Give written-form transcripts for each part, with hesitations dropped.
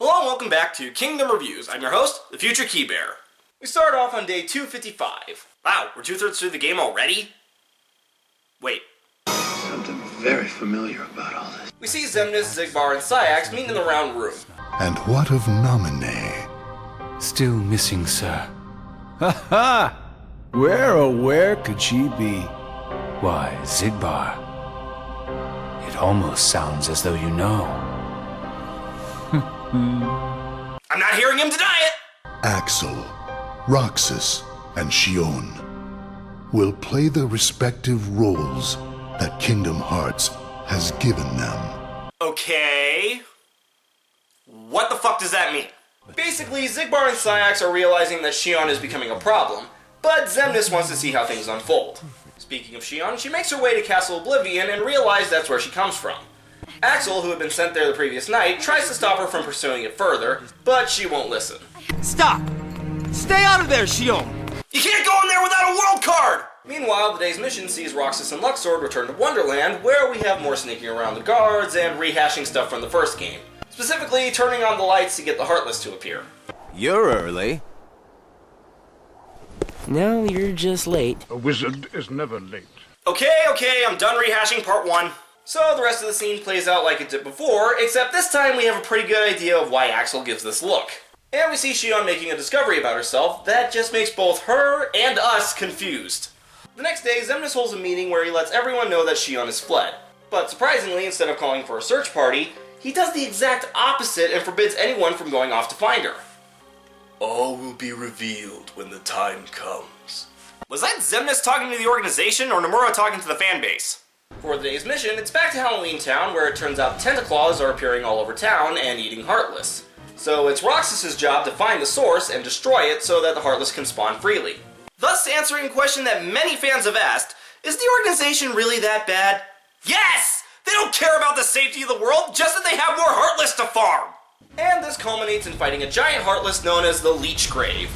Hello and welcome back to Kingdom Reviews. I'm your host, the Future Key Bear. We start off on day 255. Wow, we're 2/3 through the game already? Wait. Something very familiar about all this. We see Xemnas, Xigbar, and Syax meeting in the round room. And what of Nominee? Still missing, sir. Ha ha! Where could she be? Why, Xigbar. It almost sounds as though you know. I'm not hearing him deny it! Axel, Roxas, and Xion will play the respective roles that Kingdom Hearts has given them. Okay. What the fuck does that mean? Basically, Xigbar and Syax are realizing that Xion is becoming a problem, but Xemnas wants to see how things unfold. Speaking of Xion, she makes her way to Castle Oblivion and realizes that's where she comes from. Axel, who had been sent there the previous night, tries to stop her from pursuing it further, but she won't listen. Stop! Stay out of there, Xion! You can't go in there without a world card! Meanwhile, the day's mission sees Roxas and Luxord return to Wonderland, where we have more sneaking around the guards and rehashing stuff from the first game. Specifically, turning on the lights to get the Heartless to appear. You're early. No, you're just late. A wizard is never late. Okay, I'm done rehashing part 1. So the rest of the scene plays out like it did before, except this time we have a pretty good idea of why Axel gives this look. And we see Xion making a discovery about herself that just makes both her and us confused. The next day, Xemnas holds a meeting where he lets everyone know that Xion has fled. But surprisingly, instead of calling for a search party, he does the exact opposite and forbids anyone from going off to find her. All will be revealed when the time comes. Was that Xemnas talking to the organization or Nomura talking to the fan base? For the day's mission, it's back to Halloween Town, where it turns out Tentaclaws are appearing all over town and eating Heartless. So it's Roxas' job to find the source and destroy it so that the Heartless can spawn freely. Thus answering a question that many fans have asked, is the organization really that bad? Yes! They don't care about the safety of the world, just that they have more Heartless to farm! And this culminates in fighting a giant Heartless known as the Leech Grave.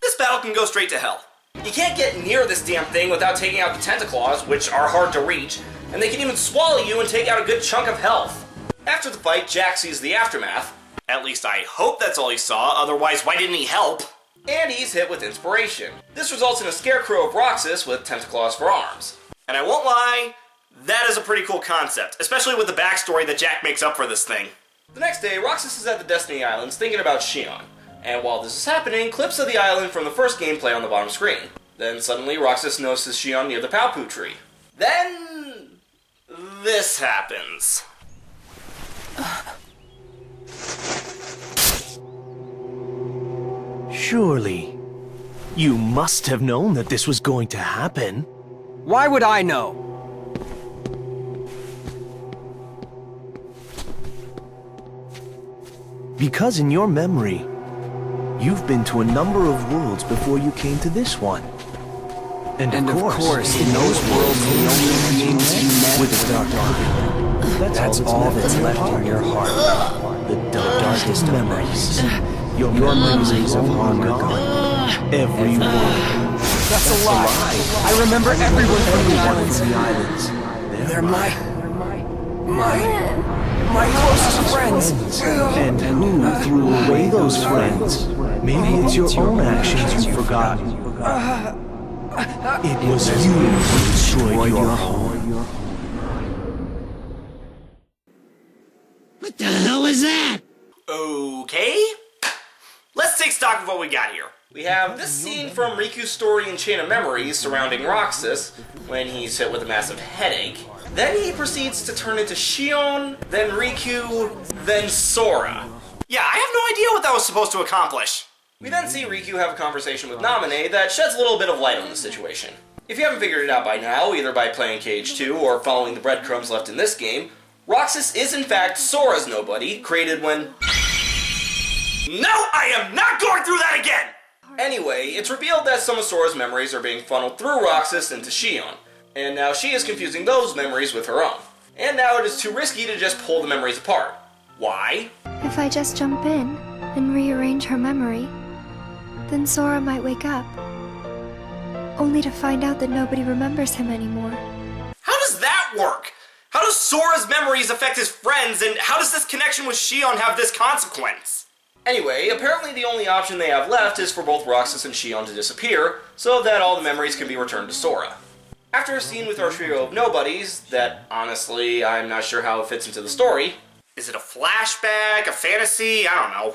This battle can go straight to hell. You can't get near this damn thing without taking out the Tentaclaws, which are hard to reach, and they can even swallow you and take out a good chunk of health. After the fight, Jack sees the aftermath. At least I hope that's all he saw, otherwise why didn't he help? And he's hit with inspiration. This results in a scarecrow of Roxas with Tentaclaws for arms. And I won't lie, that is a pretty cool concept, especially with the backstory that Jack makes up for this thing. The next day, Roxas is at the Destiny Islands thinking about Xion. And while this is happening, clips of the island from the first game play on the bottom screen. Then suddenly Roxas notices Xion near the Paopu tree. Then this happens. Surely, you must have known that this was going to happen. Why would I know? Because in your memory, you've been to a number of worlds before you came to this one. And of course, in those worlds, the only beings you met with the Dark Dark. That's all that's left in your heart. The darkest memories. Your memories of long gone. Every one. That's a lie. I remember everyone from the islands. They're my closest friends. And who threw away those friends? Maybe it's your own actions you've forgotten. It was you who destroyed your home. What the hell is that? Okay. Let's take stock of what we got here. We have this scene from Riku's story in Chain of Memories surrounding Roxas, when he's hit with a massive headache. Then he proceeds to turn into Xion, then Riku, then Sora. Yeah, I have no idea what that was supposed to accomplish. We then see Riku have a conversation with Nominee that sheds a little bit of light on the situation. If you haven't figured it out by now, either by playing KH2 or following the breadcrumbs left in this game, Roxas is in fact Sora's nobody, created when... No, I am not going through that again! Anyway, it's revealed that some of Sora's memories are being funneled through Roxas into Xion, and now she is confusing those memories with her own. And now it is too risky to just pull the memories apart. Why? If I just jump in and rearrange her memory, then Sora might wake up, only to find out that nobody remembers him anymore. How does that work? How does Sora's memories affect his friends, and how does this connection with Xion have this consequence? Anyway, apparently the only option they have left is for both Roxas and Shion to disappear, so that all the memories can be returned to Sora. After a scene with our trio of nobodies, that honestly, I'm not sure how it fits into the story. Is it a flashback, a fantasy? I don't know.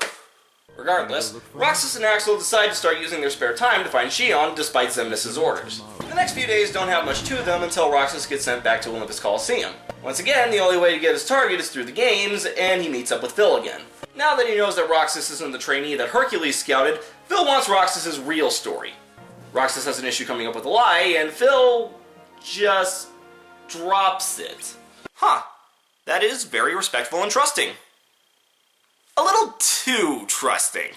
Regardless, Roxas and Axel decide to start using their spare time to find Shion despite Xemnas' orders. The next few days don't have much to them until Roxas gets sent back to Olympus Coliseum. Once again, the only way to get his target is through the games, and he meets up with Phil again. Now that he knows that Roxas isn't the trainee that Hercules scouted, Phil wants Roxas' real story. Roxas has an issue coming up with a lie, and Phil just drops it. Huh. That is very respectful and trusting. A little too trusting.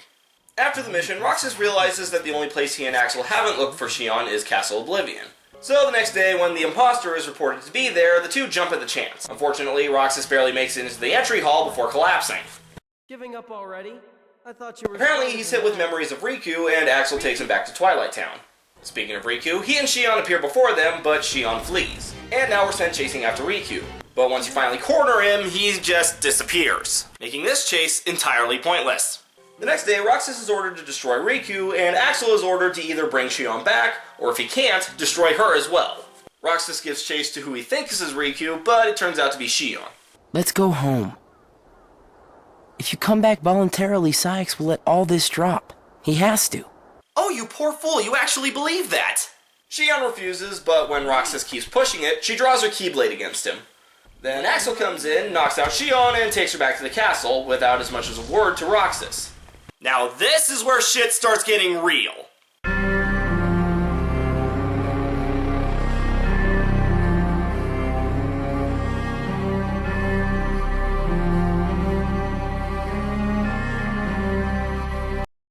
After the mission, Roxas realizes that the only place he and Axel haven't looked for Shion is Castle Oblivion. So the next day, when the imposter is reported to be there, the two jump at the chance. Unfortunately, Roxas barely makes it into the entry hall before collapsing. Giving up already? I thought you were... Apparently, he's hit with memories of Riku, and Axel takes him back to Twilight Town. Speaking of Riku, he and Shion appear before them, but Shion flees. And now we're sent chasing after Riku. But once you finally corner him, he just disappears, making this chase entirely pointless. The next day, Roxas is ordered to destroy Riku, and Axel is ordered to either bring Shion back, or if he can't, destroy her as well. Roxas gives chase to who he thinks is Riku, but it turns out to be Shion. Let's go home. If you come back voluntarily, Sykes will let all this drop. He has to. Oh, you poor fool, you actually believe that! Shion refuses, but when Roxas keeps pushing it, she draws her Keyblade against him. Then Axel comes in, knocks out Shion, and takes her back to the castle without as much as a word to Roxas. Now this is where shit starts getting real.